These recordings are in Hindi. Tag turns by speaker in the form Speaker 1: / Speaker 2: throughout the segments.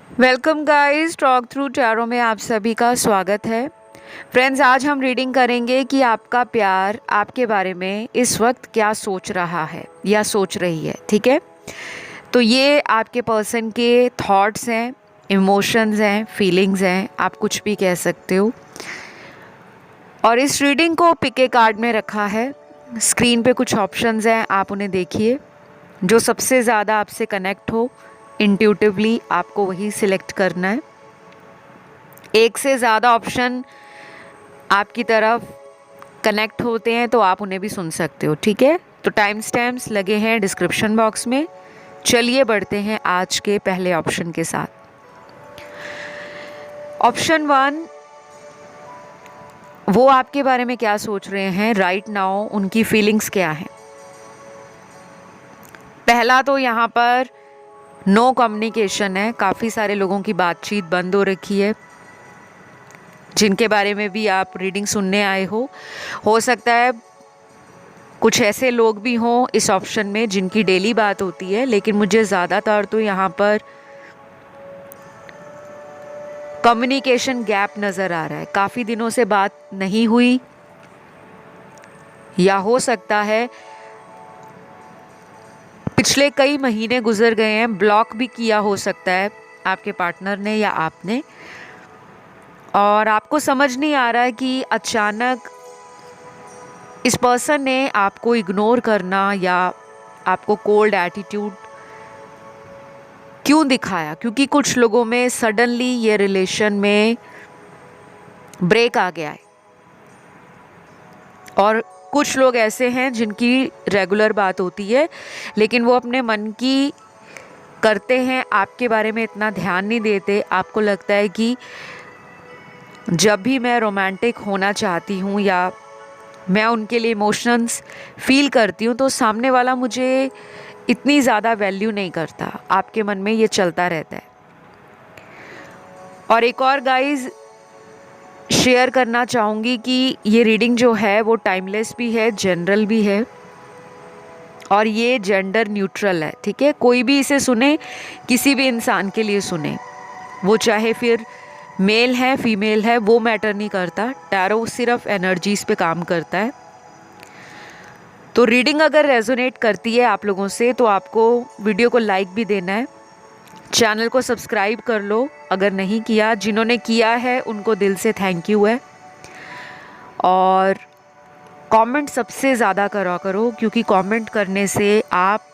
Speaker 1: Welcome guys, talk through tarot में आप सभी का स्वागत है। फ्रेंड्स, आज हम रीडिंग करेंगे कि आपका प्यार आपके बारे में इस वक्त क्या सोच रहा है या सोच रही है। ठीक है, तो ये आपके पर्सन के थॉट्स हैं, इमोशंस हैं, फीलिंग्स हैं, आप कुछ भी कह सकते हो। और इस रीडिंग को पिक ए कार्ड में रखा है। स्क्रीन पे कुछ ऑप्शंस हैं, आप उन्हें देखिए। जो सबसे ज़्यादा आपसे कनेक्ट हो इंट्यूटिवली आपको वही सिलेक्ट करना है। एक से ज़्यादा ऑप्शन आपकी तरफ कनेक्ट होते हैं तो आप उन्हें भी सुन सकते हो। ठीक है, तो टाइम स्टैम्प्स लगे हैं डिस्क्रिप्शन बॉक्स में। चलिए बढ़ते हैं आज के पहले ऑप्शन के साथ। ऑप्शन 1, वो आपके बारे में क्या सोच रहे हैं राइट नाउ, उनकी फीलिंग्स क्या हैं। पहला तो यहाँ पर नो कम्युनिकेशन है। काफ़ी सारे लोगों की बातचीत बंद हो रखी है, जिनके बारे में भी आप रीडिंग सुनने आए हो सकता है कुछ ऐसे लोग भी हों इस ऑप्शन में जिनकी डेली बात होती है, लेकिन मुझे ज़्यादातर तो यहाँ पर कम्युनिकेशन गैप नज़र आ रहा है। काफ़ी दिनों से बात नहीं हुई, या हो सकता है पिछले कई महीने गुजर गए हैं, ब्लॉक भी किया हो सकता है आपके पार्टनर ने या आपने, और आपको समझ नहीं आ रहा है कि अचानक इस पर्सन ने आपको इग्नोर करना या आपको कोल्ड एटीट्यूड क्यों दिखाया। क्योंकि कुछ लोगों में सडनली ये रिलेशन में ब्रेक आ गया है, और कुछ लोग ऐसे हैं जिनकी रेगुलर बात होती है, लेकिन वो अपने मन की करते हैं, आपके बारे में इतना ध्यान नहीं देते। आपको लगता है कि जब भी मैं रोमांटिक होना चाहती हूँ या मैं उनके लिए इमोशंस फील करती हूँ तो सामने वाला मुझे इतनी ज़्यादा वैल्यू नहीं करता। आपके मन में ये चलता रहता है। और एक और गाइस शेयर करना चाहूँगी कि ये रीडिंग जो है वो टाइमलेस भी है, जनरल भी है, और ये जेंडर न्यूट्रल है। ठीक है, कोई भी इसे सुने, किसी भी इंसान के लिए सुने, वो चाहे फिर मेल है फीमेल है, वो मैटर नहीं करता। टैरो सिर्फ एनर्जीज पे काम करता है। तो रीडिंग अगर रेजोनेट करती है आप लोगों से तो आपको वीडियो को लाइक भी देना है, चैनल को सब्सक्राइब कर लो अगर नहीं किया। जिन्होंने किया है उनको दिल से थैंक यू है। और कमेंट सबसे ज़्यादा करा करो, क्योंकि कमेंट करने से आप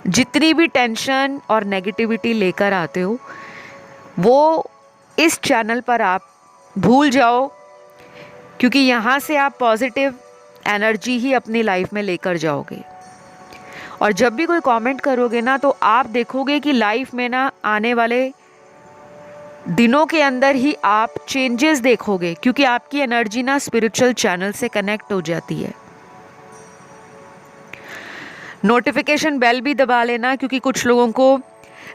Speaker 1: जितनी भी टेंशन और नेगेटिविटी लेकर आते हो वो इस चैनल पर आप भूल जाओ, क्योंकि यहाँ से आप पॉजिटिव एनर्जी ही अपनी लाइफ में लेकर जाओगे। और जब भी कोई कमेंट करोगे ना तो आप देखोगे कि लाइफ में ना आने वाले दिनों के अंदर ही आप चेंजेस देखोगे, क्योंकि आपकी एनर्जी ना स्पिरिचुअल चैनल से कनेक्ट हो जाती है। नोटिफिकेशन बेल भी दबा लेना, क्योंकि कुछ लोगों को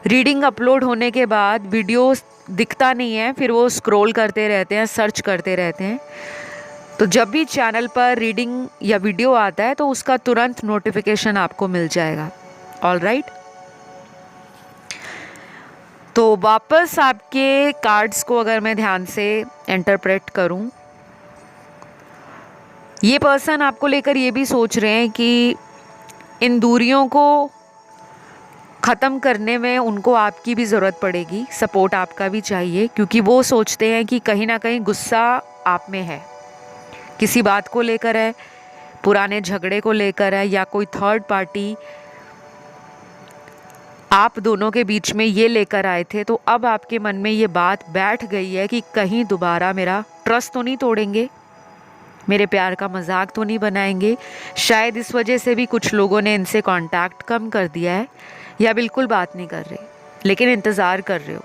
Speaker 1: रीडिंग अपलोड होने के बाद वीडियो दिखता नहीं है, फिर वो स्क्रॉल करते रहते हैं, सर्च करते रहते हैं। तो जब भी चैनल पर रीडिंग या वीडियो आता है तो उसका तुरंत नोटिफिकेशन आपको मिल जाएगा। ऑल राइट, तो वापस आपके कार्ड्स को अगर मैं ध्यान से इंटरप्रेट करूं, ये पर्सन आपको लेकर ये भी सोच रहे हैं कि इन दूरियों को ख़त्म करने में उनको आपकी भी ज़रूरत पड़ेगी, सपोर्ट आपका भी चाहिए, क्योंकि वो सोचते हैं कि कहीं ना कहीं गुस्सा आप में है, किसी बात को लेकर है, पुराने झगड़े को लेकर है, या कोई थर्ड पार्टी आप दोनों के बीच में ये लेकर आए थे। तो अब आपके मन में ये बात बैठ गई है कि कहीं दोबारा मेरा ट्रस्ट तो नहीं तोड़ेंगे, मेरे प्यार का मजाक तो नहीं बनाएंगे। शायद इस वजह से भी कुछ लोगों ने इनसे कांटेक्ट कम कर दिया है, या बिल्कुल बात नहीं कर रहे, लेकिन इंतज़ार कर रहे हो।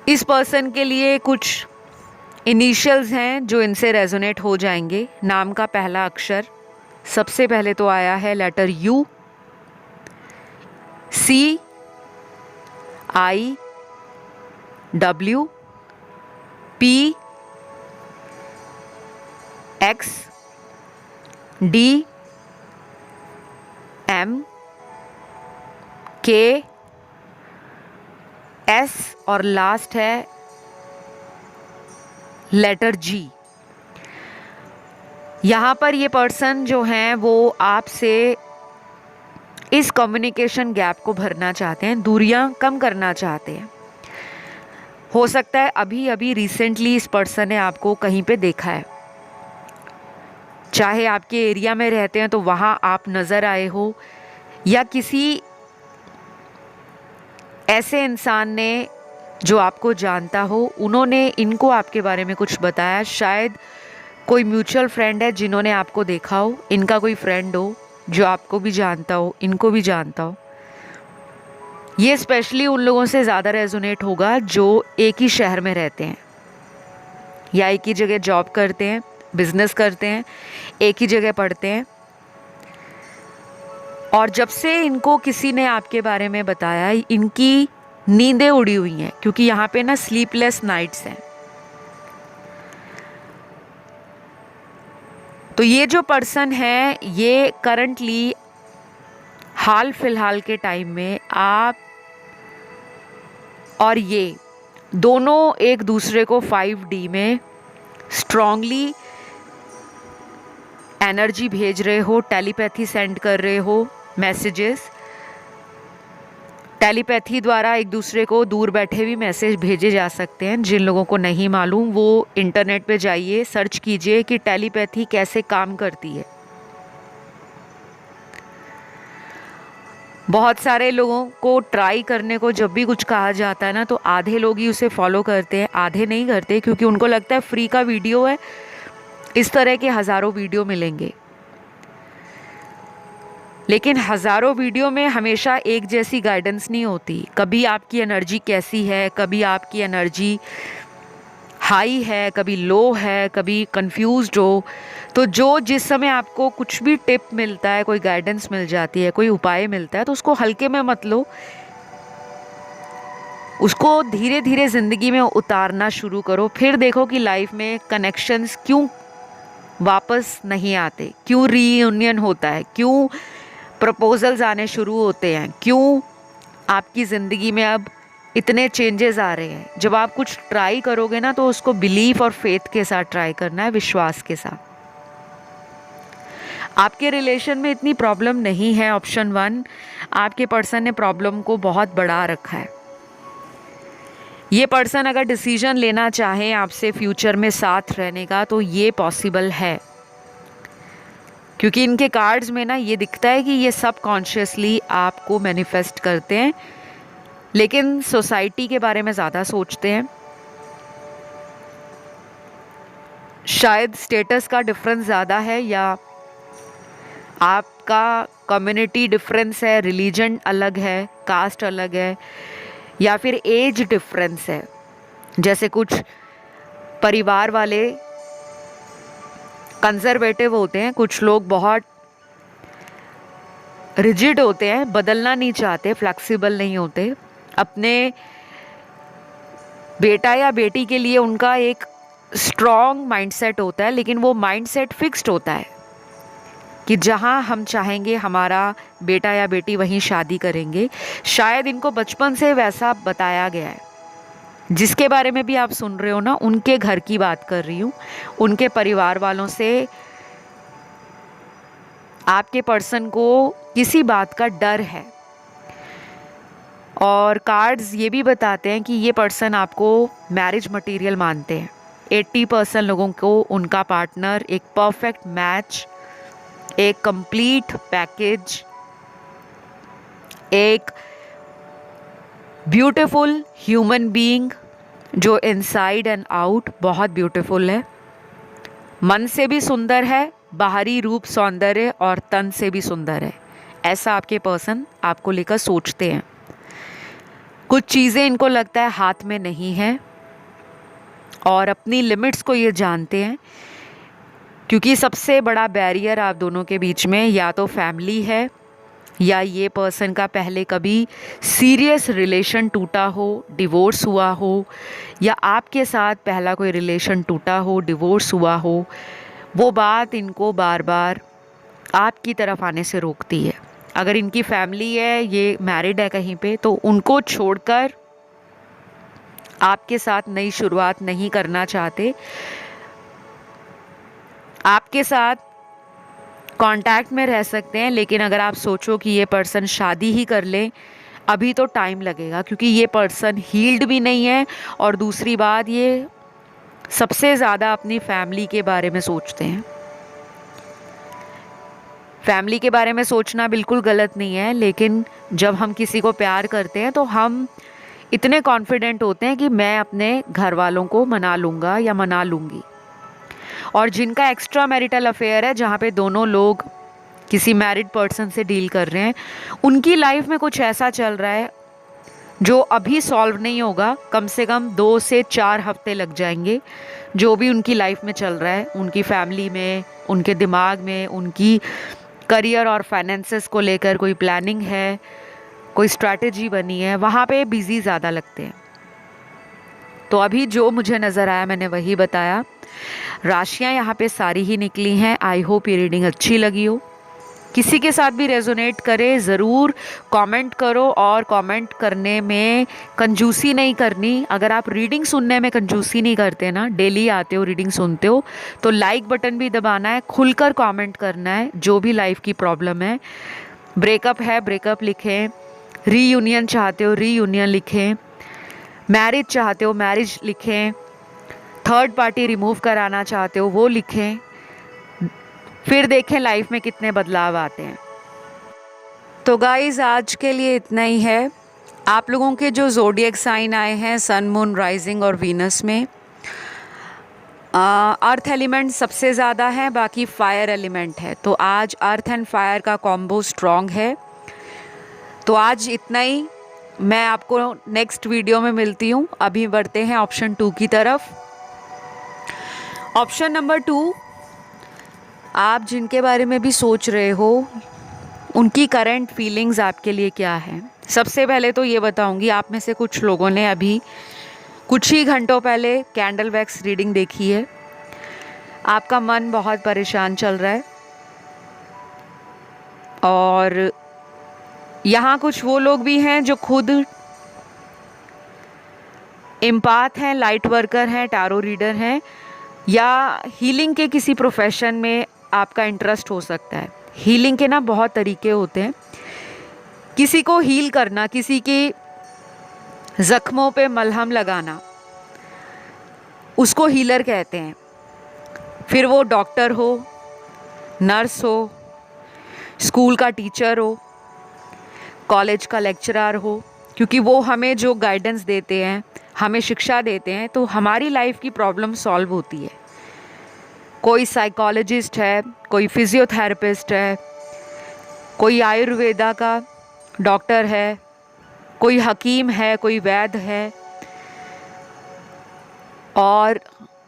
Speaker 1: इस पर्सन के लिए कुछ इनिशियल्स हैं जो इनसे रेजोनेट हो जाएंगे। नाम का पहला अक्षर सबसे पहले तो आया है letter U, C, I, W, P, X, D, M, K, S और लास्ट है लेटर G। यहाँ पर ये पर्सन जो हैं वो आपसे इस कम्युनिकेशन गैप को भरना चाहते हैं, दूरियां कम करना चाहते हैं। हो सकता है अभी अभी रिसेंटली इस पर्सन ने आपको कहीं पे देखा है, चाहे आपके एरिया में रहते हैं तो वहाँ आप नज़र आए हो, या किसी ऐसे इंसान ने जो आपको जानता हो, उन्होंने इनको आपके बारे में कुछ बताया। शायद कोई म्यूचुअल फ्रेंड है जिन्होंने आपको देखा हो, इनका कोई फ्रेंड हो जो आपको भी जानता हो, इनको भी जानता हो। ये स्पेशली उन लोगों से ज़्यादा रेजोनेट होगा जो एक ही शहर में रहते हैं या एक ही जगह जॉब करते हैं, बिजनेस करते हैं, एक ही जगह पढ़ते हैं। और जब से इनको किसी ने आपके बारे में बताया, इनकी नींदें उड़ी हुई हैं, क्योंकि यहाँ पे ना स्लीपलेस नाइट्स हैं। तो ये जो पर्सन है, ये करंटली हाल फिलहाल के टाइम में आप और ये दोनों एक दूसरे को 5D में स्ट्रांगली एनर्जी भेज रहे हो, टेलीपैथी सेंड कर रहे हो, मैसेजेस टेलीपैथी द्वारा एक दूसरे को दूर बैठे भी मैसेज भेजे जा सकते हैं। जिन लोगों को नहीं मालूम वो इंटरनेट पे जाइए, सर्च कीजिए कि टेलीपैथी कैसे काम करती है। बहुत सारे लोगों को ट्राई करने को जब भी कुछ कहा जाता है ना, तो आधे लोग ही उसे फॉलो करते हैं, आधे नहीं करते, क्योंकि उनको लगता है फ्री का वीडियो है, इस तरह के हज़ारों वीडियो मिलेंगे। लेकिन हज़ारों वीडियो में हमेशा एक जैसी गाइडेंस नहीं होती। कभी आपकी एनर्जी कैसी है, कभी आपकी एनर्जी हाई है, कभी लो है, कभी कंफ्यूज्ड हो। तो जो जिस समय आपको कुछ भी टिप मिलता है, कोई गाइडेंस मिल जाती है, कोई उपाय मिलता है, तो उसको हल्के में मत लो, उसको धीरे धीरे ज़िंदगी में उतारना शुरू करो। फिर देखो कि लाइफ में कनेक्शंस क्यों वापस नहीं आते, क्यों रीयूनियन होता है, क्यों प्रपोजल्स आने शुरू होते हैं, क्यों आपकी ज़िंदगी में अब इतने चेंजेस आ रहे हैं। जब आप कुछ ट्राई करोगे ना, तो उसको बिलीफ और फेथ के साथ ट्राई करना है, विश्वास के साथ। आपके रिलेशन में इतनी प्रॉब्लम नहीं है, ऑप्शन 1। आपके पर्सन ने प्रॉब्लम को बहुत बढ़ा रखा है। ये पर्सन अगर डिसीजन लेना चाहे आपसे फ्यूचर में साथ रहने का, तो ये पॉसिबल है, क्योंकि इनके कार्ड्स में ना ये दिखता है कि ये सब कॉन्शियसली आपको मैनिफेस्ट करते हैं, लेकिन सोसाइटी के बारे में ज़्यादा सोचते हैं। शायद स्टेटस का डिफरेंस ज़्यादा है, या आपका कम्युनिटी डिफरेंस है, रिलीजन अलग है, कास्ट अलग है, या फिर एज डिफरेंस है। जैसे कुछ परिवार वाले कंजर्वेटिव होते हैं, कुछ लोग बहुत रिजिड होते हैं, बदलना नहीं चाहते, फ्लेक्सिबल नहीं होते। अपने बेटा या बेटी के लिए उनका एक स्ट्रॉन्ग माइंडसेट होता है, लेकिन वो माइंडसेट फिक्स्ड होता है कि जहाँ हम चाहेंगे हमारा बेटा या बेटी वहीं शादी करेंगे। शायद इनको बचपन से वैसा बताया गया है। जिसके बारे में भी आप सुन रहे हो ना, उनके घर की बात कर रही हूँ, उनके परिवार वालों से आपके पर्सन को किसी बात का डर है। और कार्ड्स ये भी बताते हैं कि ये पर्सन आपको मैरिज मटेरियल मानते हैं। 80% लोगों को उनका पार्टनर एक परफेक्ट मैच, एक कंप्लीट पैकेज, एक ब्यूटीफुल ह्यूमन बीइंग जो इनसाइड एंड आउट बहुत ब्यूटीफुल है, मन से भी सुंदर है, बाहरी रूप सौंदर्य और तन से भी सुंदर है। ऐसा आपके पर्सन आपको लेकर सोचते हैं। कुछ चीज़ें इनको लगता है हाथ में नहीं है, और अपनी लिमिट्स को ये जानते हैं, क्योंकि सबसे बड़ा बैरियर आप दोनों के बीच में या तो फैमिली है, या ये पर्सन का पहले कभी सीरियस रिलेशन टूटा हो, डिवोर्स हुआ हो, या आपके साथ पहला कोई रिलेशन टूटा हो, डिवोर्स हुआ हो। वो बात इनको बार बार आपकी तरफ आने से रोकती है। अगर इनकी फैमिली है, ये मैरिड है कहीं पे, तो उनको छोड़कर आपके साथ नई शुरुआत नहीं करना चाहते। आपके साथ कांटेक्ट में रह सकते हैं, लेकिन अगर आप सोचो कि ये पर्सन शादी ही कर ले, अभी तो टाइम लगेगा, क्योंकि ये पर्सन हील्ड भी नहीं है। और दूसरी बात, ये सबसे ज़्यादा अपनी फैमिली के बारे में सोचते हैं। फैमिली के बारे में सोचना बिल्कुल गलत नहीं है, लेकिन जब हम किसी को प्यार करते हैं तो हम इतने कॉन्फिडेंट होते हैं कि मैं अपने घर वालों को मना लूँगा या मना लूँगी। और जिनका एक्स्ट्रा मैरिटल अफेयर है, जहाँ पे दोनों लोग किसी मैरिड पर्सन से डील कर रहे हैं, उनकी लाइफ में कुछ ऐसा चल रहा है जो अभी सॉल्व नहीं होगा। कम से कम 2 से 4 हफ्ते लग जाएंगे। जो भी उनकी लाइफ में चल रहा है, उनकी फैमिली में, उनके दिमाग में, उनकी करियर और फाइनेंसेस को लेकर कोई प्लानिंग है, कोई स्ट्रैटेजी बनी है, वहाँ पे बिज़ी ज़्यादा लगते हैं। तो अभी जो मुझे नज़र आया मैंने वही बताया। राशियाँ यहाँ पे सारी ही निकली हैं। आई होप ये रीडिंग अच्छी लगी हो। किसी के साथ भी रेजोनेट करे ज़रूर कमेंट करो, और कमेंट करने में कंजूसी नहीं करनी। अगर आप रीडिंग सुनने में कंजूसी नहीं करते ना, डेली आते हो रीडिंग सुनते हो, तो लाइक बटन भी दबाना है, खुलकर कमेंट करना है। जो भी लाइफ की प्रॉब्लम है, ब्रेकअप है ब्रेकअप लिखें, रीयूनियन चाहते हो रीयूनियन लिखें, मैरिज चाहते हो मैरिज लिखें, थर्ड पार्टी रिमूव कराना चाहते हो वो लिखें। फिर देखें लाइफ में कितने बदलाव आते हैं। तो गाइस, आज के लिए इतना ही है। आप लोगों के जो ज़ोडिएक साइन आए हैं सन, मून, राइजिंग और वीनस में, अर्थ एलिमेंट सबसे ज़्यादा है, बाकी फायर एलिमेंट है। तो आज अर्थ एंड फायर का कॉम्बो स्ट्रॉन्ग है। तो आज इतना ही। मैं आपको नेक्स्ट वीडियो में मिलती हूँ। अभी बढ़ते हैं ऑप्शन 2 की तरफ। ऑप्शन नंबर 2, आप जिनके बारे में भी सोच रहे हो, उनकी करंट फीलिंग्स आपके लिए क्या है। सबसे पहले तो ये बताऊंगी, आप में से कुछ लोगों ने अभी कुछ ही घंटों पहले कैंडल वैक्स रीडिंग देखी है। आपका मन बहुत परेशान चल रहा है, और यहाँ कुछ वो लोग भी हैं जो खुद एम्पाथ हैं, लाइट वर्कर हैं, टैरो रीडर हैं, या हीलिंग के किसी प्रोफेशन में आपका इंटरेस्ट हो सकता है। हीलिंग के ना बहुत तरीके होते हैं। किसी को हील करना, किसी के ज़ख्मों पे मलहम लगाना, उसको हीलर कहते हैं। फिर वो डॉक्टर हो, नर्स हो, स्कूल का टीचर हो, कॉलेज का लेक्चरर हो, क्योंकि वो हमें जो गाइडेंस देते हैं, हमें शिक्षा देते हैं, तो हमारी लाइफ की प्रॉब्लम सॉल्व होती है। कोई साइकोलॉजिस्ट है, कोई फिजियोथेरेपिस्ट है, कोई आयुर्वेदा का डॉक्टर है, कोई हकीम है, कोई वैद्य है, और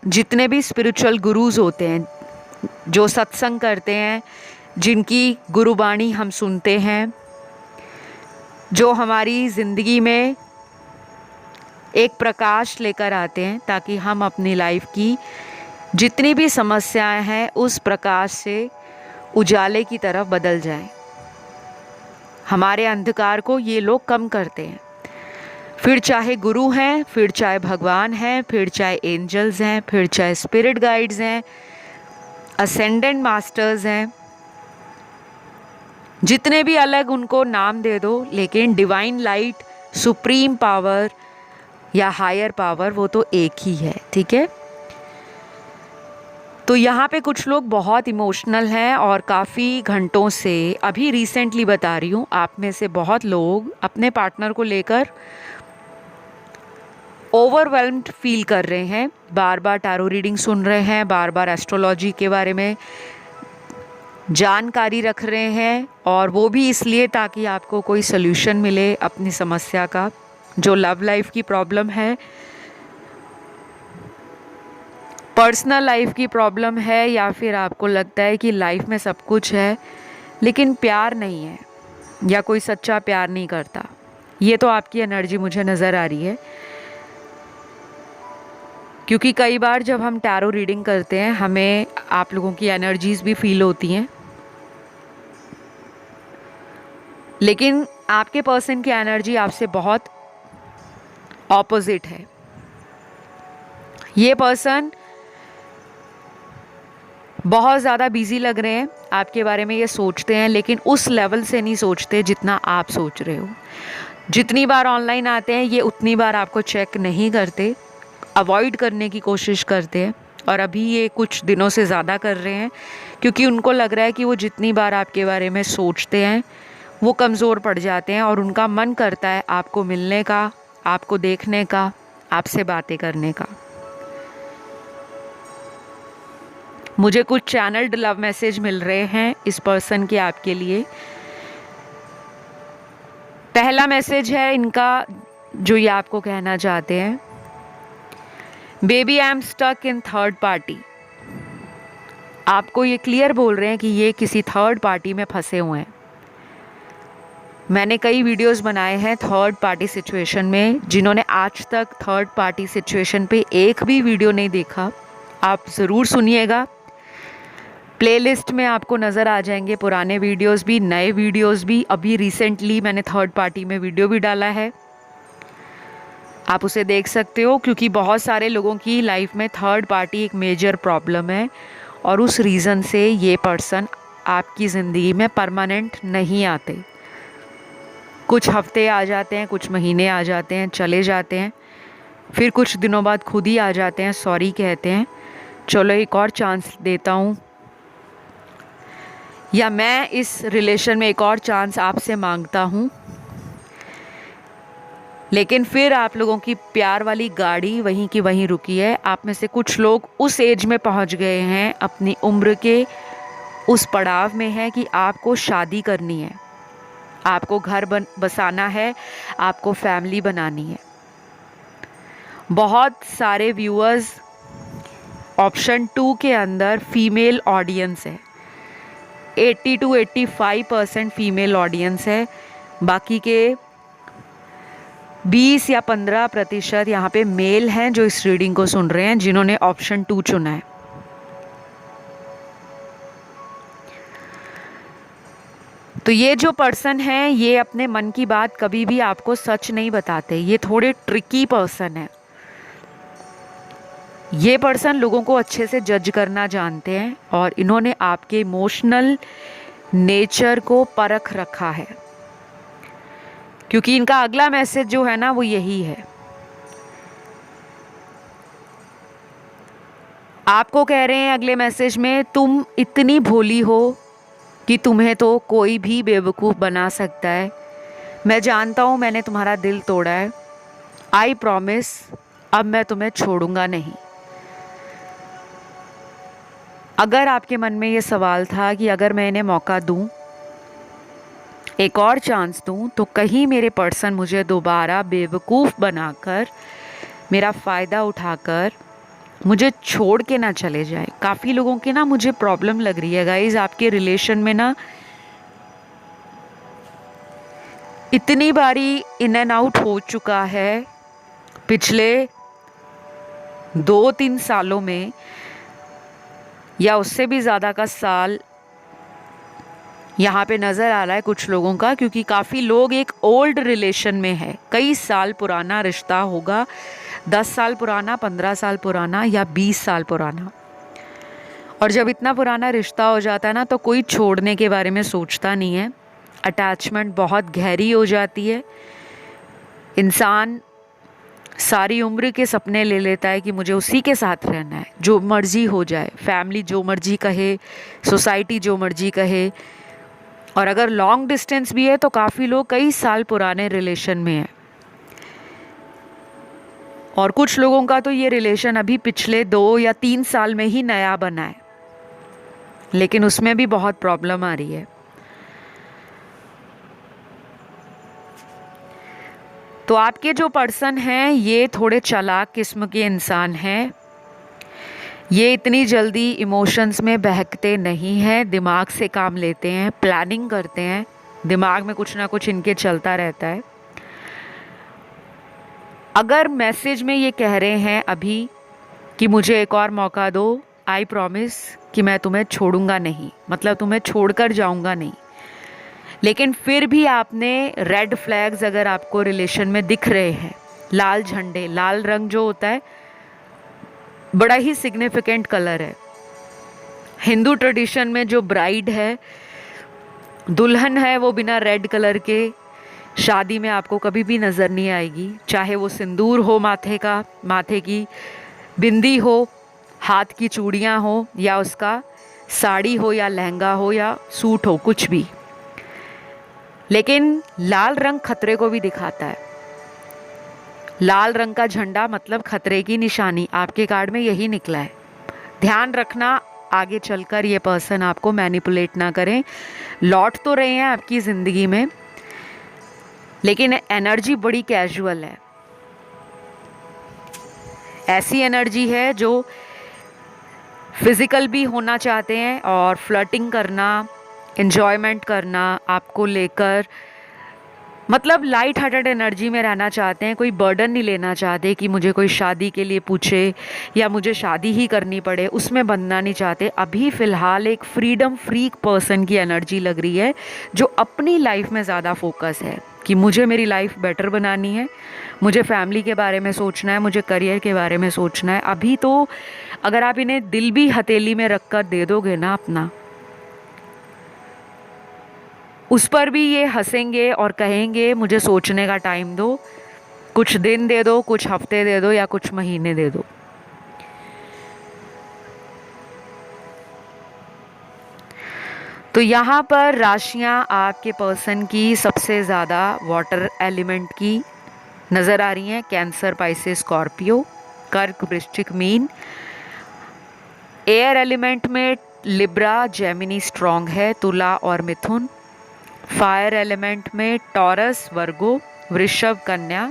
Speaker 1: जितने भी स्पिरिचुअल गुरुज होते हैं जो सत्संग करते हैं, जिनकी गुरुबाणी हम सुनते हैं, जो हमारी ज़िंदगी में एक प्रकाश लेकर आते हैं, ताकि हम अपनी लाइफ की जितनी भी समस्याएं हैं उस प्रकाश से उजाले की तरफ बदल जाएं। हमारे अंधकार को ये लोग कम करते हैं। फिर चाहे गुरु हैं, फिर चाहे भगवान हैं, फिर चाहे एंजल्स हैं, फिर चाहे स्पिरिट गाइड्स हैं, असेंडेंट मास्टर्स हैं, जितने भी अलग उनको नाम दे दो, लेकिन डिवाइन लाइट, सुप्रीम पावर या हायर पावर, वो तो एक ही है। ठीक है। तो यहाँ पे कुछ लोग बहुत इमोशनल हैं, और काफ़ी घंटों से, अभी रिसेंटली बता रही हूँ, आप में से बहुत लोग अपने पार्टनर को लेकर ओवरवेल्म्ड फील कर रहे हैं। बार बार टैरो रीडिंग सुन रहे हैं, बार बार एस्ट्रोलॉजी के बारे में जानकारी रख रहे हैं, और वो भी इसलिए ताकि आपको कोई सल्यूशन मिले अपनी समस्या का, जो लव लाइफ की प्रॉब्लम है, पर्सनल लाइफ की प्रॉब्लम है, या फिर आपको लगता है कि लाइफ में सब कुछ है लेकिन प्यार नहीं है, या कोई सच्चा प्यार नहीं करता। ये तो आपकी एनर्जी मुझे नज़र आ रही है, क्योंकि कई बार जब हम टैरो रीडिंग करते हैं, हमें आप लोगों की एनर्जीज़ भी फील होती हैं, लेकिन आपके पर्सन की एनर्जी आपसे बहुत ऑपोजिट है। ये पर्सन बहुत ज़्यादा बिजी लग रहे हैं, आपके बारे में ये सोचते हैं, लेकिन उस लेवल से नहीं सोचते जितना आप सोच रहे हो। जितनी बार ऑनलाइन आते हैं ये उतनी बार आपको चेक नहीं करते, अवॉइड करने की कोशिश करते हैं। और अभी ये कुछ दिनों से ज़्यादा कर रहे हैं, क्योंकि उनको लग रहा है कि वो जितनी बार आपके बारे में सोचते हैं वो कमज़ोर पड़ जाते हैं, और उनका मन करता है आपको मिलने का, आपको देखने का, आपसे बातें करने का। मुझे कुछ चैनल्ड लव मैसेज मिल रहे हैं इस पर्सन के आपके लिए। पहला मैसेज है इनका, जो ये आपको कहना चाहते हैं, baby I am stuck in third party. आपको ये क्लियर बोल रहे हैं कि ये किसी थर्ड पार्टी में फंसे हुए हैं। मैंने कई वीडियोस बनाए हैं थर्ड पार्टी सिचुएशन में। जिन्होंने आज तक थर्ड पार्टी सिचुएशन पे एक भी वीडियो नहीं देखा, आप ज़रूर सुनिएगा। प्लेलिस्ट में आपको नज़र आ जाएंगे पुराने वीडियोस भी, नए वीडियोस भी। अभी रिसेंटली मैंने थर्ड पार्टी में वीडियो भी डाला है, आप उसे देख सकते हो। क्योंकि बहुत सारे लोगों की लाइफ में थर्ड पार्टी एक मेजर प्रॉब्लम है, और उस रीज़न से ये पर्सन आपकी ज़िंदगी में परमानेंट नहीं आते। कुछ हफ्ते आ जाते हैं, कुछ महीने आ जाते हैं, चले जाते हैं, फिर कुछ दिनों बाद खुद ही आ जाते हैं, सॉरी कहते हैं, चलो एक और चांस देता हूँ, या मैं इस रिलेशन में एक और चांस आपसे मांगता हूँ। लेकिन फिर आप लोगों की प्यार वाली गाड़ी वहीं की वहीं रुकी है। आप में से कुछ लोग उस एज में पहुंच गए हैं, अपनी उम्र के उस पड़ाव में है कि आपको शादी करनी है, आपको घर बसाना है, आपको फैमिली बनानी है। बहुत सारे व्यूअर्स ऑप्शन 2 के अंदर फीमेल ऑडियंस है, 80 to 85% फीमेल ऑडियंस है। बाकी के 20 या 15% यहाँ पे मेल हैं जो इस रीडिंग को सुन रहे हैं, जिन्होंने ऑप्शन 2 चुना है। तो ये जो पर्सन है, ये अपने मन की बात कभी भी आपको सच नहीं बताते। ये थोड़े ट्रिकी पर्सन है। ये पर्सन लोगों को अच्छे से जज करना जानते हैं, और इन्होंने आपके इमोशनल नेचर को परख रखा है। क्योंकि इनका अगला मैसेज जो है ना, वो यही है। आपको कह रहे हैं अगले मैसेज में, तुम इतनी भोली हो कि तुम्हें तो कोई भी बेवकूफ़ बना सकता है। मैं जानता हूँ मैंने तुम्हारा दिल तोड़ा है। आई प्रॉमिस, अब मैं तुम्हें छोड़ूंगा नहीं। अगर आपके मन में ये सवाल था कि अगर मैं इन्हें मौका दूं, एक और चांस दूं, तो कहीं मेरे पर्सन मुझे दोबारा बेवकूफ़ बनाकर, मेरा फ़ायदा उठाकर मुझे छोड़ के ना चले जाए। काफ़ी लोगों की ना मुझे प्रॉब्लम लग रही है गाइज, आपके रिलेशन में ना इतनी बारी इन एंड आउट हो चुका है पिछले 2-3 सालों में, या उससे भी ज़्यादा का साल यहाँ पे नज़र आ रहा है कुछ लोगों का। क्योंकि काफ़ी लोग एक ओल्ड रिलेशन में है, कई साल पुराना रिश्ता होगा, 10 साल पुराना, 15 साल पुराना, या 20 साल पुराना। और जब इतना पुराना रिश्ता हो जाता है ना, तो कोई छोड़ने के बारे में सोचता नहीं है। अटैचमेंट बहुत गहरी हो जाती है। इंसान सारी उम्र के सपने ले लेता है कि मुझे उसी के साथ रहना है, जो मर्जी हो जाए, फैमिली जो मर्जी कहे, सोसाइटी जो मर्जी कहे। और अगर लॉन्ग डिस्टेंस भी है तो काफ़ी लोग कई साल पुराने रिलेशन में हैं। और कुछ लोगों का तो ये रिलेशन अभी पिछले 2 या 3 साल में ही नया बना है, लेकिन उसमें भी बहुत प्रॉब्लम आ रही है। तो आपके जो पर्सन हैं, ये थोड़े चालाक किस्म के इंसान हैं। ये इतनी जल्दी इमोशंस में बहकते नहीं हैं, दिमाग से काम लेते हैं, प्लानिंग करते हैं, दिमाग में कुछ ना कुछ इनके चलता रहता है। अगर मैसेज में ये कह रहे हैं अभी कि मुझे एक और मौका दो, आई प्रॉमिस कि मैं तुम्हें छोड़ूंगा नहीं, मतलब तुम्हें छोड़कर जाऊंगा नहीं, लेकिन फिर भी आपने रेड फ्लैग्स अगर आपको रिलेशन में दिख रहे हैं, लाल झंडे, लाल रंग जो होता है बड़ा ही सिग्निफिकेंट कलर है। हिंदू ट्रेडिशन में जो ब्राइड है, दुल्हन है, वो बिना रेड कलर के शादी में आपको कभी भी नज़र नहीं आएगी। चाहे वो सिंदूर हो माथे का, माथे की बिंदी हो, हाथ की चूड़ियाँ हो, या उसका साड़ी हो या लहंगा हो या सूट हो, कुछ भी। लेकिन लाल रंग खतरे को भी दिखाता है। लाल रंग का झंडा मतलब खतरे की निशानी। आपके कार्ड में यही निकला है। ध्यान रखना आगे चलकर ये पर्सन आपको मैनिपुलेट ना करें। लौट तो रहे हैं आपकी ज़िंदगी में, लेकिन एनर्जी बड़ी कैजुअल है। ऐसी एनर्जी है जो फिज़िकल भी होना चाहते हैं और फ्लर्टिंग करना, एन्जॉयमेंट करना आपको लेकर, मतलब लाइट हार्टेड एनर्जी में रहना चाहते हैं। कोई बर्डन नहीं लेना चाहते कि मुझे कोई शादी के लिए पूछे या मुझे शादी ही करनी पड़े, उसमें बंधना नहीं चाहते। अभी फ़िलहाल एक फ्रीडम फ्रीक पर्सन की एनर्जी लग रही है जो अपनी लाइफ में ज़्यादा फोकस है कि मुझे मेरी लाइफ बेटर बनानी है, मुझे फैमिली के बारे में सोचना है, मुझे करियर के बारे में सोचना है। अभी तो अगर आप इन्हें दिल भी हथेली में रख कर दे दोगे ना अपना, उस पर भी ये हंसेंगे और कहेंगे मुझे सोचने का टाइम दो, कुछ दिन दे दो, कुछ हफ्ते दे दो या कुछ महीने दे दो। तो यहाँ पर राशियाँ आपके पर्सन की सबसे ज़्यादा वाटर एलिमेंट की नज़र आ रही हैं। कैंसर, पाइसेस, स्कॉर्पियो, कर्क, वृश्चिक, मीन। एयर एलिमेंट में लिब्रा, जेमिनी स्ट्रॉन्ग है, तुला और मिथुन। फायर एलिमेंट में टॉरस, वर्गो, वृषभ, कन्या।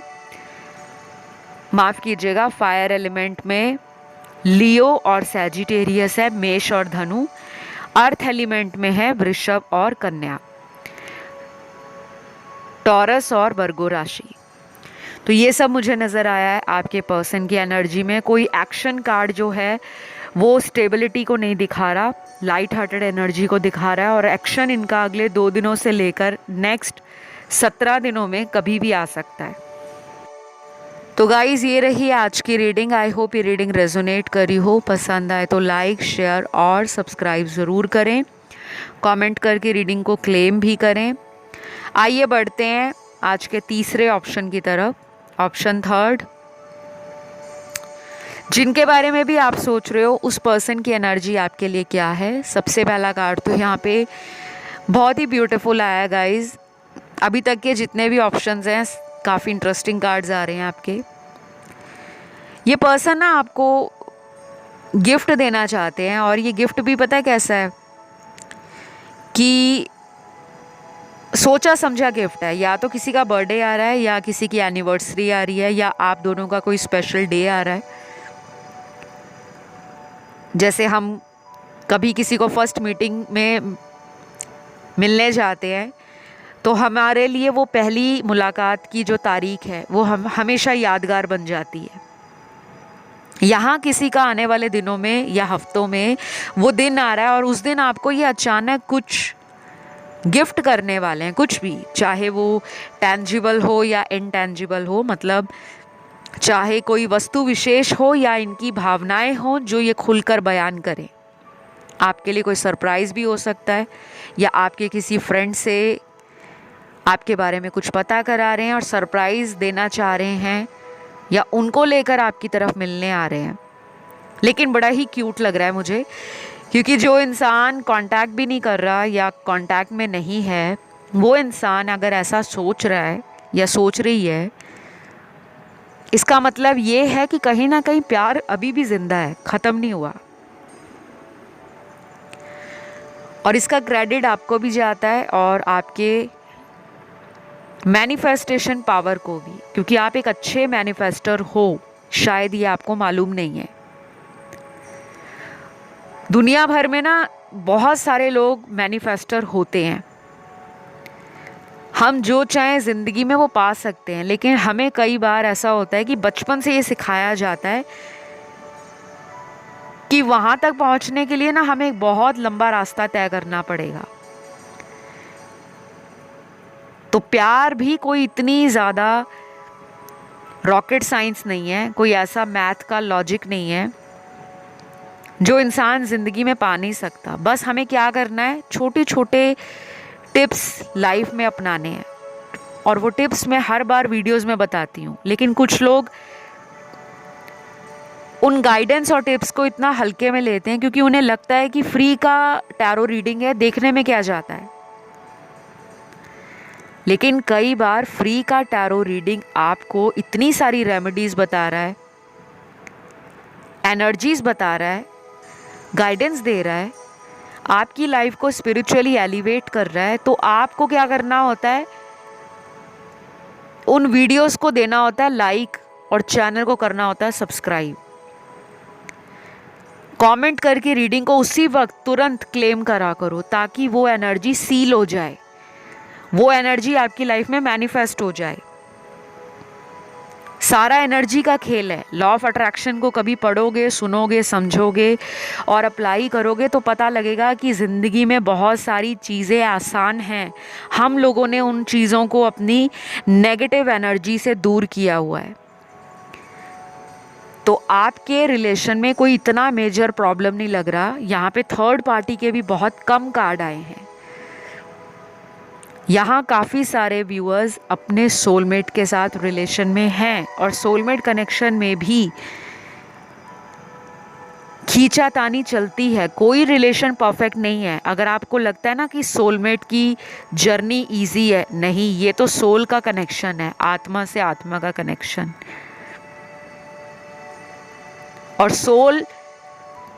Speaker 1: माफ़ कीजिएगा, फायर एलिमेंट में लियो और सैजिटेरियस है, मेष और धनु। अर्थ एलिमेंट में है वृषभ और कन्या, टॉरस और वर्गो राशि। तो ये सब मुझे नज़र आया है आपके पर्सन की एनर्जी में। कोई एक्शन कार्ड जो है वो स्टेबिलिटी को नहीं दिखा रहा, लाइट हार्टेड एनर्जी को दिखा रहा है। और एक्शन इनका अगले 2 दिनों से लेकर नेक्स्ट 17 दिनों में कभी भी आ सकता है। तो गाइज़, ये रही आज की रीडिंग। आई होप ये रीडिंग रेजोनेट करी हो। पसंद आए तो लाइक, शेयर और सब्सक्राइब ज़रूर करें। कमेंट करके रीडिंग को क्लेम भी करें। आइए बढ़ते हैं आज के तीसरे ऑप्शन की तरफ। ऑप्शन थर्ड, जिनके बारे में भी आप सोच रहे हो उस पर्सन की एनर्जी आपके लिए क्या है। सबसे पहला कार्ड तो यहाँ पे बहुत ही ब्यूटीफुल आया है गाइज़। अभी तक के जितने भी ऑप्शंस हैं काफ़ी इंटरेस्टिंग कार्ड्स आ रहे हैं आपके। ये पर्सन ना आपको गिफ्ट देना चाहते हैं, और ये गिफ्ट भी पता है कैसा है कि सोचा समझा गिफ्ट है। या तो किसी का बर्थडे आ रहा है, या किसी की एनिवर्सरी आ रही है, या आप दोनों का कोई स्पेशल डे आ रहा है। जैसे हम कभी किसी को फर्स्ट मीटिंग में मिलने जाते हैं तो हमारे लिए वो पहली मुलाकात की जो तारीख है वो हम हमेशा यादगार बन जाती है। यहाँ किसी का आने वाले दिनों में या हफ्तों में वो दिन आ रहा है और उस दिन आपको ये अचानक कुछ गिफ्ट करने वाले हैं, कुछ भी, चाहे वो टेंजिबल हो या इनटेंजिबल हो, मतलब चाहे कोई वस्तु विशेष हो या इनकी भावनाएं हो जो ये खुलकर बयान करें। आपके लिए कोई सरप्राइज़ भी हो सकता है, या आपके किसी फ्रेंड से आपके बारे में कुछ पता करा रहे हैं और सरप्राइज़ देना चाह रहे हैं, या उनको लेकर आपकी तरफ मिलने आ रहे हैं। लेकिन बड़ा ही क्यूट लग रहा है मुझे, क्योंकि जो इंसान कांटेक्ट भी नहीं कर रहा या कांटेक्ट में नहीं है, वो इंसान अगर ऐसा सोच रहा है या सोच रही है, इसका मतलब ये है कि कहीं ना कहीं प्यार अभी भी जिंदा है, ख़त्म नहीं हुआ। और इसका क्रेडिट आपको भी जाता है और आपके मैनिफेस्टेशन पावर को भी, क्योंकि आप एक अच्छे मैनिफेस्टर हो, शायद ये आपको मालूम नहीं है। दुनिया भर में ना बहुत सारे लोग मैनिफेस्टर होते हैं। हम जो चाहें ज़िंदगी में वो पा सकते हैं, लेकिन हमें कई बार ऐसा होता है कि बचपन से ये सिखाया जाता है कि वहाँ तक पहुँचने के लिए ना हमें एक बहुत लंबा रास्ता तय करना पड़ेगा। तो प्यार भी कोई इतनी ज़्यादा रॉकेट साइंस नहीं है, कोई ऐसा मैथ का लॉजिक नहीं है जो इंसान ज़िंदगी में पा नहीं सकता। बस हमें क्या करना है, छोटे छोटे टिप्स लाइफ में अपनाने हैं। और वो टिप्स मैं हर बार वीडियोस में बताती हूँ, लेकिन कुछ लोग उन गाइडेंस और टिप्स को इतना हल्के में लेते हैं क्योंकि उन्हें लगता है कि फ्री का टैरो रीडिंग है, देखने में क्या जाता है। लेकिन कई बार फ्री का टैरो रीडिंग आपको इतनी सारी रेमेडीज बता रहा है, एनर्जीज बता रहा है, गाइडेंस दे रहा है, आपकी लाइफ को स्पिरिचुअली एलिवेट कर रहा है। तो आपको क्या करना होता है, उन वीडियोस को देना होता है लाइक और चैनल को करना होता है सब्सक्राइब। कमेंट करके रीडिंग को उसी वक्त तुरंत क्लेम करा करो ताकि वो एनर्जी सील हो जाए, वो एनर्जी आपकी लाइफ में मैनिफेस्ट हो जाए। सारा एनर्जी का खेल है। लॉ ऑफ अट्रैक्शन को कभी पढ़ोगे, सुनोगे, समझोगे और अप्लाई करोगे तो पता लगेगा कि ज़िंदगी में बहुत सारी चीज़ें आसान हैं। हम लोगों ने उन चीज़ों को अपनी नेगेटिव एनर्जी से दूर किया हुआ है। तो आपके रिलेशन में कोई इतना मेजर प्रॉब्लम नहीं लग रहा। यहाँ पे थर्ड पार्टी के भी बहुत कम कार्ड आए हैं। यहाँ काफ़ी सारे व्यूअर्स अपने सोलमेट के साथ रिलेशन में हैं और सोलमेट कनेक्शन में भी खींचातानी चलती है। कोई रिलेशन परफेक्ट नहीं है। अगर आपको लगता है ना कि सोलमेट की जर्नी इजी है, नहीं, ये तो सोल का कनेक्शन है, आत्मा से आत्मा का कनेक्शन। और सोल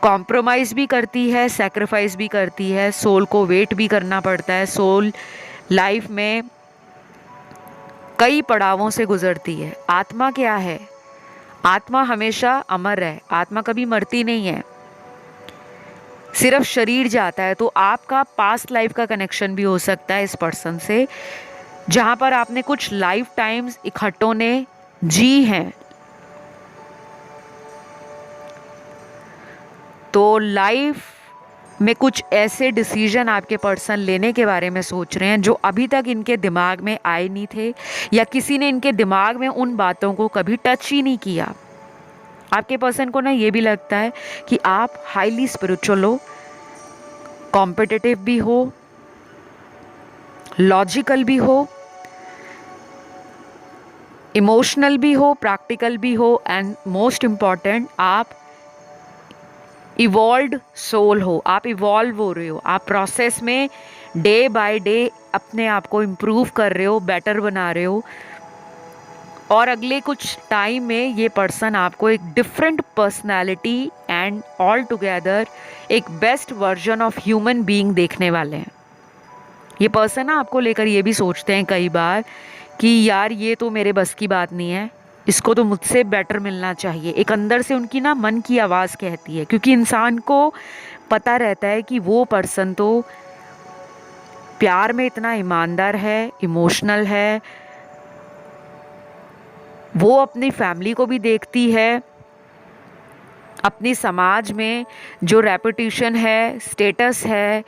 Speaker 1: कॉम्प्रोमाइज़ भी करती है, सैक्रिफाइस भी करती है, सोल को वेट भी करना पड़ता है। सोल लाइफ में कई पड़ावों से गुजरती है। आत्मा क्या है? आत्मा हमेशा अमर है, आत्मा कभी मरती नहीं है, सिर्फ शरीर जाता है। तो आपका पास्ट लाइफ का कनेक्शन भी हो सकता है इस पर्सन से, जहाँ पर आपने कुछ लाइफ टाइम्स इकट्ठों ने जी हैं। तो लाइफ में कुछ ऐसे डिसीजन आपके पर्सन लेने के बारे में सोच रहे हैं जो अभी तक इनके दिमाग में आए नहीं थे, या किसी ने इनके दिमाग में उन बातों को कभी टच ही नहीं किया। आपके पर्सन को ना ये भी लगता है कि आप हाईली स्पिरिचुअल हो, कॉम्पिटिटिव भी हो, लॉजिकल भी हो, इमोशनल भी हो, प्रैक्टिकल भी हो, एंड मोस्ट इम्पॉर्टेंट आप इवॉल्व्ड सोल हो। आप इवॉल्व हो रहे हो, आप प्रोसेस में डे बाय डे अपने आप को इम्प्रूव कर रहे हो, बेटर बना रहे हो। और अगले कुछ टाइम में ये पर्सन आपको एक different personality and all together एक best version of human being देखने वाले हैं। ये पर्सन ना आपको लेकर ये भी सोचते हैं कई बार कि यार ये तो मेरे बस की बात नहीं है, इसको तो मुझसे बेटर मिलना चाहिए। एक अंदर से उनकी ना मन की आवाज़ कहती है, क्योंकि इंसान को पता रहता है कि वो पर्सन तो प्यार में इतना ईमानदार है, इमोशनल है, वो अपनी फैमिली को भी देखती है, अपनी समाज में जो रेपुटेशन है, स्टेटस है,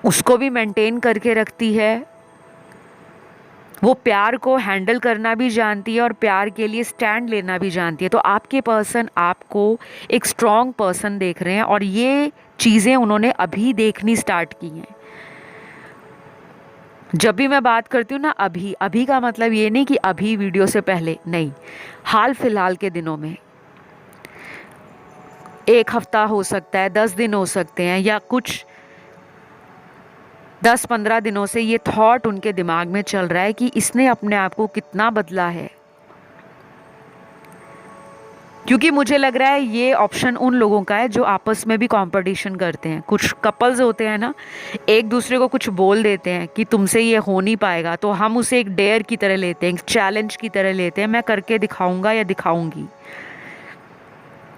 Speaker 1: उसको भी मेंटेन करके रखती है। वो प्यार को हैंडल करना भी जानती है और प्यार के लिए स्टैंड लेना भी जानती है। तो आपके पर्सन आपको एक स्ट्रॉन्ग पर्सन देख रहे हैं और ये चीज़ें उन्होंने अभी देखनी स्टार्ट की हैं। जब भी मैं बात करती हूँ ना अभी, अभी का मतलब ये नहीं कि अभी वीडियो से पहले, नहीं, हाल फिलहाल के दिनों में, 1 हफ्ता हो सकता है, 10 दिन हो सकते हैं, या कुछ 10-15 दिनों से ये थॉट उनके दिमाग में चल रहा है कि इसने अपने आप को कितना बदला है। क्योंकि मुझे लग रहा है ये ऑप्शन उन लोगों का है जो आपस में भी कंपटीशन करते हैं। कुछ कपल्स होते हैं ना, एक दूसरे को कुछ बोल देते हैं कि तुमसे ये हो नहीं पाएगा, तो हम उसे एक डेयर की तरह लेते हैं, एक चैलेंज की तरह लेते हैं, मैं करके दिखाऊंगा या दिखाऊंगी।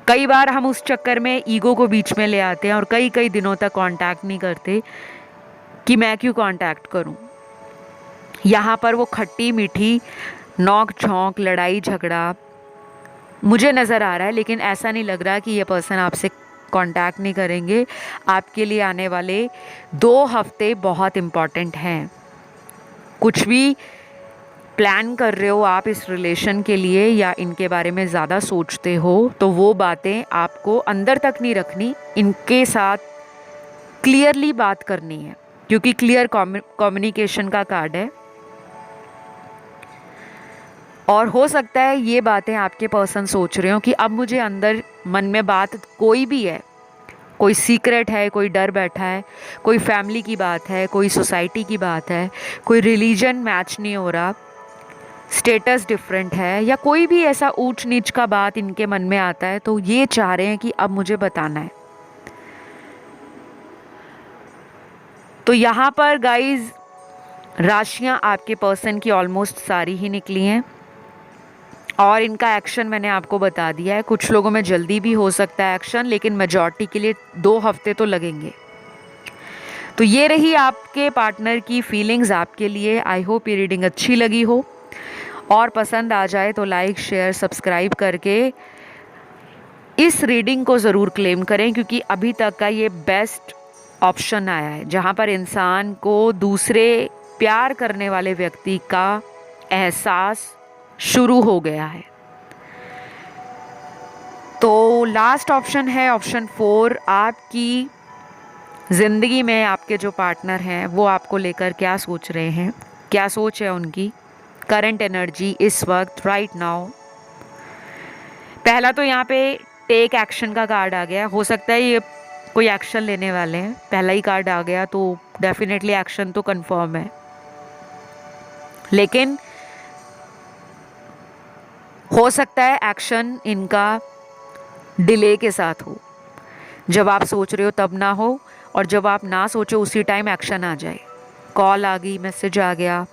Speaker 1: कई बार हम उस चक्कर में ईगो को बीच में ले आते हैं और कई कई दिनों तक कांटेक्ट नहीं करते कि मैं क्यों कांटेक्ट करूं। यहाँ पर वो खट्टी मीठी नोक झोंक, लड़ाई झगड़ा मुझे नज़र आ रहा है, लेकिन ऐसा नहीं लग रहा कि ये पर्सन आपसे कांटेक्ट नहीं करेंगे। आपके लिए आने वाले 2 हफ्ते बहुत इम्पॉर्टेंट हैं। कुछ भी प्लान कर रहे हो आप इस रिलेशन के लिए या इनके बारे में ज़्यादा सोचते हो, तो वो बातें आपको अंदर तक नहीं रखनी, इनके साथ क्लियरली बात करनी है, क्योंकि क्लियर कम्युनिकेशन का कार्ड है। और हो सकता है ये बातें आपके पर्सन सोच रहे हो कि अब मुझे अंदर मन में बात कोई भी है, कोई सीक्रेट है, कोई डर बैठा है, कोई फैमिली की बात है, कोई सोसाइटी की बात है, कोई रिलीजन मैच नहीं हो रहा, स्टेटस डिफरेंट है, या कोई भी ऐसा ऊंच नीच का बात इनके मन में आता है, तो ये चाह रहे हैं कि अब मुझे बताना है। तो यहाँ पर गाइज राशियाँ आपके पर्सन की ऑलमोस्ट सारी ही निकली हैं और इनका एक्शन मैंने आपको बता दिया है। कुछ लोगों में जल्दी भी हो सकता है एक्शन, लेकिन मेजॉरिटी के लिए 2 हफ्ते तो लगेंगे। तो ये रही आपके पार्टनर की फीलिंग्स आपके लिए। आई होप ये रीडिंग अच्छी लगी हो, और पसंद आ जाए तो लाइक शेयर सब्सक्राइब करके इस रीडिंग को ज़रूर क्लेम करें, क्योंकि अभी तक का ये बेस्ट ऑप्शन आया है जहाँ पर इंसान को दूसरे प्यार करने वाले व्यक्ति का एहसास शुरू हो गया है। तो लास्ट ऑप्शन है ऑप्शन 4। आपकी ज़िंदगी में आपके जो पार्टनर हैं वो आपको लेकर क्या सोच रहे हैं, क्या सोच है उनकी, करंट एनर्जी इस वक्त राइट नाउ। पहला तो यहाँ पे टेक एक्शन का कार्ड आ गया। हो सकता है ये कोई एक्शन लेने वाले हैं, पहला ही कार्ड आ गया तो डेफिनेटली एक्शन तो कंफर्म है, लेकिन हो सकता है एक्शन इनका डिले के साथ हो। जब आप सोच रहे हो तब ना हो, और जब आप ना सोचो उसी टाइम एक्शन आ जाए। कॉल आ गई, मैसेज आ गया,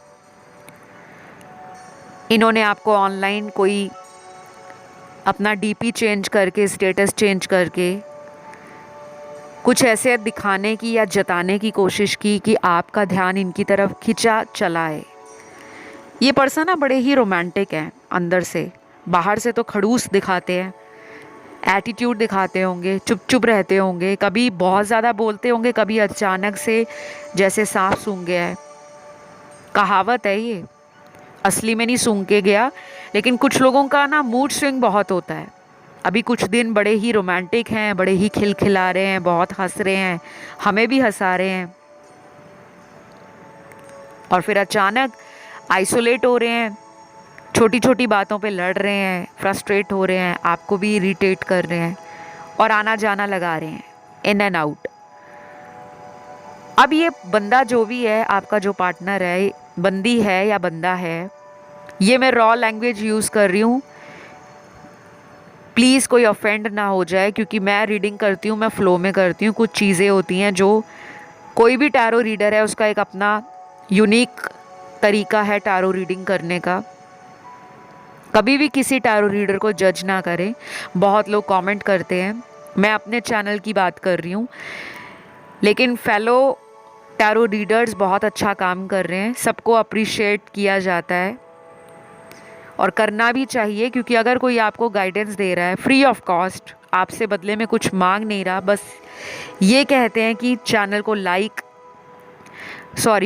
Speaker 1: इन्होंने आपको ऑनलाइन कोई अपना डीपी चेंज करके, स्टेटस चेंज करके कुछ ऐसे दिखाने की या जताने की कोशिश की कि आपका ध्यान इनकी तरफ खिंचा चला है। ये पर्सन ना बड़े ही रोमांटिक हैं अंदर से, बाहर से तो खड़ूस दिखाते हैं, एटीट्यूड दिखाते होंगे, चुप चुप रहते होंगे, कभी बहुत ज़्यादा बोलते होंगे, कभी अचानक से जैसे सांप सूंघ गया है। कहावत है ये, असली में नहीं सूंघ के गया, लेकिन कुछ लोगों का ना मूड स्विंग बहुत होता है। अभी कुछ दिन बड़े ही रोमांटिक हैं, बड़े ही खिलखिला रहे हैं, बहुत हंस रहे हैं, हमें भी हंसा रहे हैं, और फिर अचानक आइसोलेट हो रहे हैं, छोटी छोटी बातों पे लड़ रहे हैं, फ्रस्ट्रेट हो रहे हैं, आपको भी इरिटेट कर रहे हैं, और आना जाना लगा रहे हैं, इन एंड आउट। अब ये बंदा जो भी है, आपका जो पार्टनर है, बंदी है या बंदा है, ये मैं रॉ लैंग्वेज यूज़ कर रही हूँ, प्लीज़ कोई ऑफेंड ना हो जाए, क्योंकि मैं रीडिंग करती हूँ, मैं फ़्लो में करती हूँ। कुछ चीज़ें होती हैं जो कोई भी टैरो रीडर है उसका एक अपना यूनिक तरीका है टैरो रीडिंग करने का। कभी भी किसी टैरो रीडर को जज ना करें। बहुत लोग कमेंट करते हैं, मैं अपने चैनल की बात कर रही हूँ, लेकिन फेलो टैरो रीडर्स बहुत अच्छा काम कर रहे हैं, सबको अप्रिशिएट किया जाता है और करना भी चाहिए, क्योंकि अगर कोई आपको गाइडेंस दे रहा है फ्री ऑफ कॉस्ट, आपसे बदले में कुछ मांग नहीं रहा, बस ये कहते हैं कि चैनल को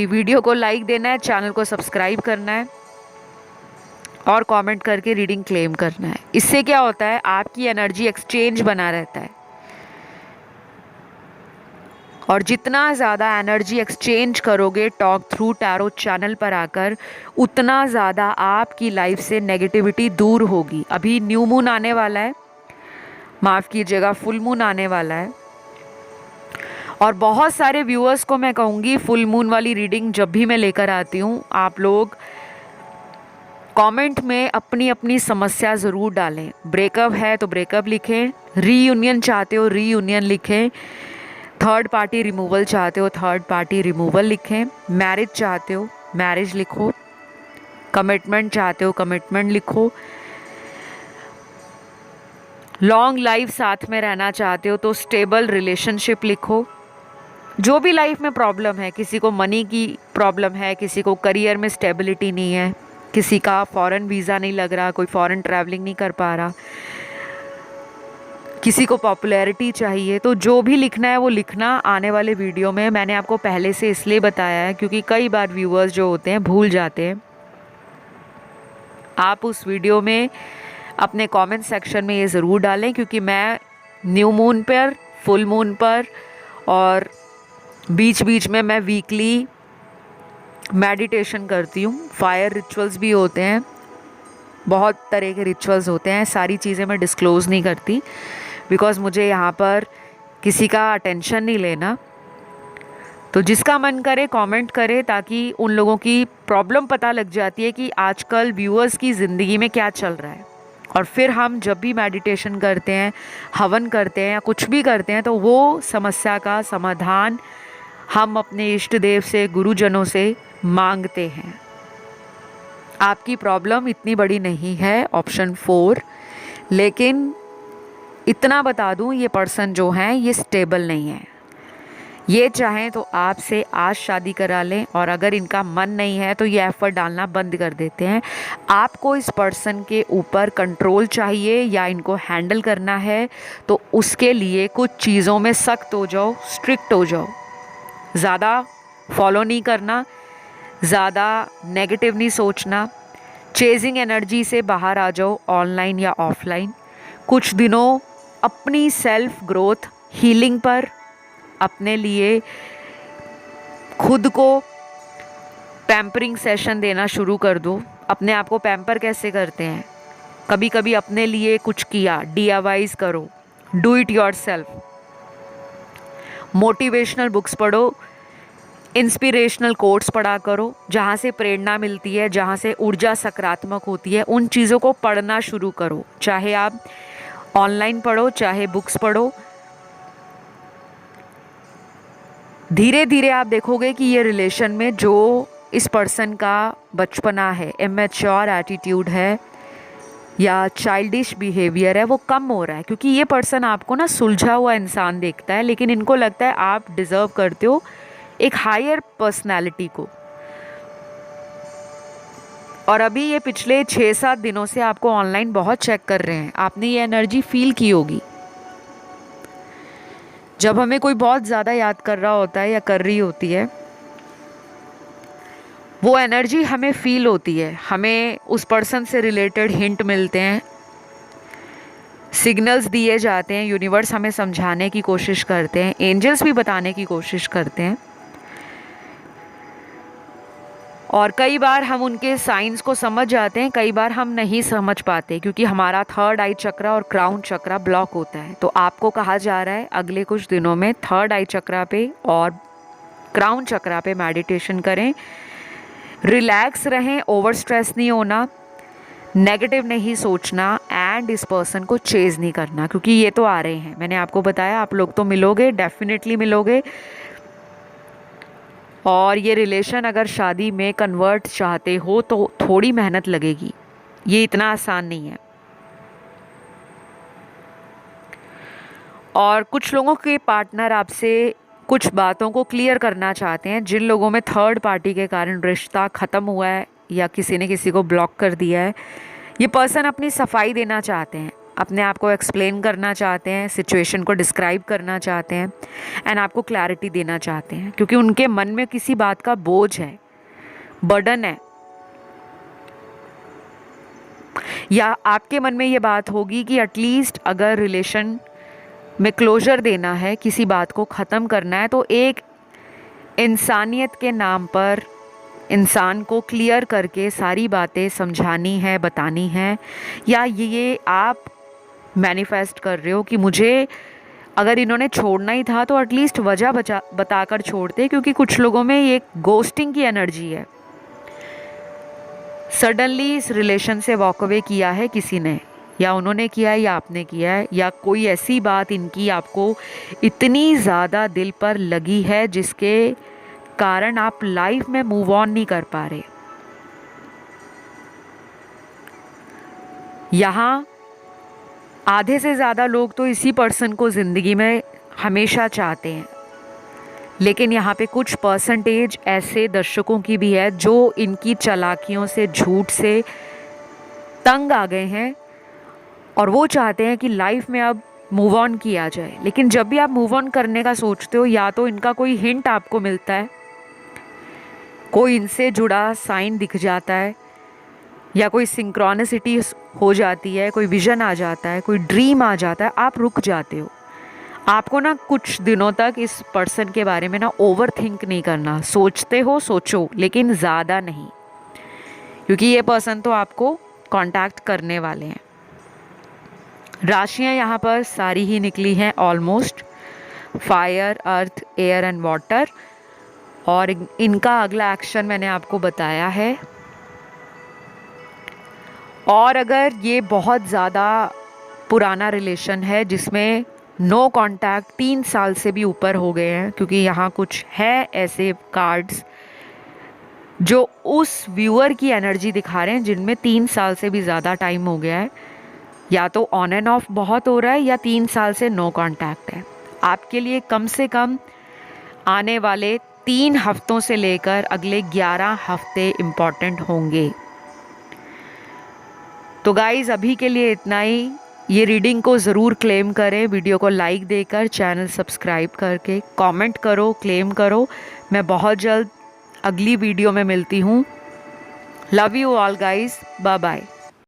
Speaker 1: वीडियो को लाइक देना है, चैनल को सब्सक्राइब करना है और कमेंट करके रीडिंग क्लेम करना है। इससे क्या होता है, आपकी एनर्जी एक्सचेंज बना रहता है, और जितना ज़्यादा एनर्जी एक्सचेंज करोगे टॉक थ्रू टैरो चैनल पर आकर, उतना ज़्यादा आपकी लाइफ से नेगेटिविटी दूर होगी। अभी न्यू मून आने वाला है, माफ़ कीजिएगा, फुल मून आने वाला है, और बहुत सारे व्यूअर्स को मैं कहूँगी फुल मून वाली रीडिंग जब भी मैं लेकर आती हूँ, आप लोग कमेंट में अपनी अपनी समस्या ज़रूर डालें। ब्रेकअप है तो ब्रेकअप लिखें, रीयूनियन चाहते हो रीयूनियन लिखें, थर्ड पार्टी रिमूवल चाहते हो थर्ड पार्टी रिमूवल लिखें, मैरिज चाहते हो मैरिज लिखो, कमिटमेंट चाहते हो कमिटमेंट लिखो, लॉन्ग लाइफ साथ में रहना चाहते हो तो स्टेबल रिलेशनशिप लिखो। जो भी लाइफ में प्रॉब्लम है, किसी को मनी की प्रॉब्लम है, किसी को करियर में स्टेबिलिटी नहीं है, किसी का फॉरेन वीज़ा नहीं लग रहा, कोई फॉरेन ट्रैवलिंग नहीं कर पा रहा, किसी को पॉपुलैरिटी चाहिए, तो जो भी लिखना है वो लिखना आने वाले वीडियो में। मैंने आपको पहले से इसलिए बताया है क्योंकि कई बार व्यूअर्स जो होते हैं भूल जाते हैं। आप उस वीडियो में अपने कमेंट सेक्शन में ये ज़रूर डालें, क्योंकि मैं न्यू मून पर, फुल मून पर और बीच बीच में मैं वीकली मेडिटेशन करती हूँ। फायर रिचुअल्स भी होते हैं, बहुत तरह के रिचुअल्स होते हैं। सारी चीज़ें मैं डिस्क्लोज़ नहीं करती बिकॉज़ मुझे यहाँ पर किसी का अटेंशन नहीं लेना। तो जिसका मन करे कमेंट करे, ताकि उन लोगों की प्रॉब्लम पता लग जाती है कि आजकल व्यूअर्स की ज़िंदगी में क्या चल रहा है। और फिर हम जब भी मेडिटेशन करते हैं, हवन करते हैं या कुछ भी करते हैं, तो वो समस्या का समाधान हम अपने इष्ट देव से, गुरुजनों से मांगते हैं। आपकी प्रॉब्लम इतनी बड़ी नहीं है, ऑप्शन 4। लेकिन इतना बता दूं, ये पर्सन जो हैं ये स्टेबल नहीं है। ये चाहें तो आपसे आज शादी करा लें, और अगर इनका मन नहीं है तो ये एफर्ट डालना बंद कर देते हैं। आपको इस पर्सन के ऊपर कंट्रोल चाहिए या इनको हैंडल करना है, तो उसके लिए कुछ चीज़ों में सख्त हो जाओ, स्ट्रिक्ट हो जाओ। ज़्यादा फॉलो नहीं करना, ज़्यादा नेगेटिव नहीं सोचना। चेजिंग एनर्जी से बाहर आ जाओ, ऑनलाइन या ऑफलाइन। कुछ दिनों अपनी सेल्फ ग्रोथ, हीलिंग पर अपने लिए खुद को पैम्परिंग सेशन देना शुरू कर दो। अपने आप को पैम्पर कैसे करते हैं, कभी कभी अपने लिए कुछ किया, DIYs करो, do it yourself. Motivational books पढ़ो, इंस्पिरेशनल कोट्स पढ़ा करो, जहाँ से प्रेरणा मिलती है, जहाँ से ऊर्जा सकारात्मक होती है, उन चीज़ों को पढ़ना शुरू करो। चाहे आप ऑनलाइन पढ़ो, चाहे बुक्स पढ़ो। धीरे धीरे आप देखोगे कि ये रिलेशन में जो इस पर्सन का बचपना है, इमेच्योर एटीट्यूड है या चाइल्डिश बिहेवियर है, वो कम हो रहा है। क्योंकि ये पर्सन आपको ना सुलझा हुआ इंसान देखता है, लेकिन इनको लगता है आप डिज़र्व करते हो एक हायर पर्सनैलिटी को। और अभी ये पिछले 6-7 दिनों से आपको ऑनलाइन बहुत चेक कर रहे हैं। आपने ये एनर्जी फील की होगी। जब हमें कोई बहुत ज़्यादा याद कर रहा होता है या कर रही होती है, वो एनर्जी हमें फील होती है। हमें उस पर्सन से रिलेटेड हिंट मिलते हैं, सिग्नल्स दिए जाते हैं। यूनिवर्स हमें समझाने की कोशिश करते हैं, एंजल्स भी बताने की कोशिश करते हैं। और कई बार हम उनके साइंस को समझ जाते हैं, कई बार हम नहीं समझ पाते, क्योंकि हमारा थर्ड आई चक्रा और क्राउन चक्रा ब्लॉक होता है। तो आपको कहा जा रहा है अगले कुछ दिनों में थर्ड आई चक्रा पे और क्राउन चक्रा पे मेडिटेशन करें। रिलैक्स रहें, ओवर स्ट्रेस नहीं होना, नेगेटिव नहीं सोचना, एंड इस पर्सन को चेज़ नहीं करना, क्योंकि ये तो आ रहे हैं। मैंने आपको बताया आप लोग तो मिलोगे, डेफिनेटली मिलोगे। और ये रिलेशन अगर शादी में कन्वर्ट चाहते हो तो थोड़ी मेहनत लगेगी, ये इतना आसान नहीं है। और कुछ लोगों के पार्टनर आपसे कुछ बातों को क्लियर करना चाहते हैं। जिन लोगों में थर्ड पार्टी के कारण रिश्ता ख़त्म हुआ है या किसी ने किसी को ब्लॉक कर दिया है, ये पर्सन अपनी सफाई देना चाहते हैं, अपने आप को एक्सप्लेन करना चाहते हैं, सिचुएशन को डिस्क्राइब करना चाहते हैं एंड आपको क्लैरिटी देना चाहते हैं, क्योंकि उनके मन में किसी बात का बोझ है, बर्डन है। या आपके मन में ये बात होगी कि एटलीस्ट अगर रिलेशन में क्लोजर देना है, किसी बात को ख़त्म करना है, तो एक इंसानियत के नाम पर इंसान को क्लियर करके सारी बातें समझानी है, बतानी है। या ये आप मैनिफेस्ट कर रहे हो कि मुझे अगर इन्होंने छोड़ना ही था तो एटलीस्ट वजह बताकर छोड़ते, क्योंकि कुछ लोगों में ये गोस्टिंग की एनर्जी है। सडनली इस रिलेशन से वॉक अवे किया है किसी ने, या उन्होंने किया है या आपने किया है, या कोई ऐसी बात इनकी आपको इतनी ज़्यादा दिल पर लगी है जिसके कारण आप लाइफ में मूव ऑन नहीं कर पा रहे। यहाँ आधे से ज़्यादा लोग तो इसी पर्सन को ज़िंदगी में हमेशा चाहते हैं, लेकिन यहाँ पे कुछ परसेंटेज ऐसे दर्शकों की भी है जो इनकी चालाकियों से, झूठ से तंग आ गए हैं और वो चाहते हैं कि लाइफ में अब मूव ऑन किया जाए। लेकिन जब भी आप मूव ऑन करने का सोचते हो, या तो इनका कोई हिंट आपको मिलता है, कोई इनसे जुड़ा साइन दिख जाता है, या कोई सिंक्रोनिसिटी हो जाती है, कोई विजन आ जाता है, कोई ड्रीम आ जाता है, आप रुक जाते हो। आपको ना कुछ दिनों तक इस पर्सन के बारे में ना ओवर थिंक नहीं करना। सोचते हो सोचो, लेकिन ज़्यादा नहीं, क्योंकि ये पर्सन तो आपको कांटेक्ट करने वाले हैं। राशियां यहाँ पर सारी ही निकली हैं almost, fire, earth, air and water. और इनका अगला एक्शन मैंने आपको बताया है। और अगर ये बहुत ज़्यादा पुराना रिलेशन है जिसमें नो कांटेक्ट 3 साल से भी ऊपर हो गए हैं, क्योंकि यहाँ कुछ है ऐसे कार्ड्स जो उस व्यूअर की एनर्जी दिखा रहे हैं जिनमें 3 साल से भी ज़्यादा टाइम हो गया है, या तो ऑन एंड ऑफ बहुत हो रहा है, या 3 साल से नो कांटेक्ट है। आपके लिए कम से कम आने वाले 3 हफ्तों से लेकर अगले 11 हफ्ते इम्पॉर्टेंट होंगे। तो गाइज़ अभी के लिए इतना ही। ये रीडिंग को ज़रूर क्लेम करें, वीडियो को लाइक देकर, चैनल सब्सक्राइब करके, कमेंट करो, क्लेम करो। मैं बहुत जल्द अगली वीडियो में मिलती हूँ। Love you all guys, bye bye.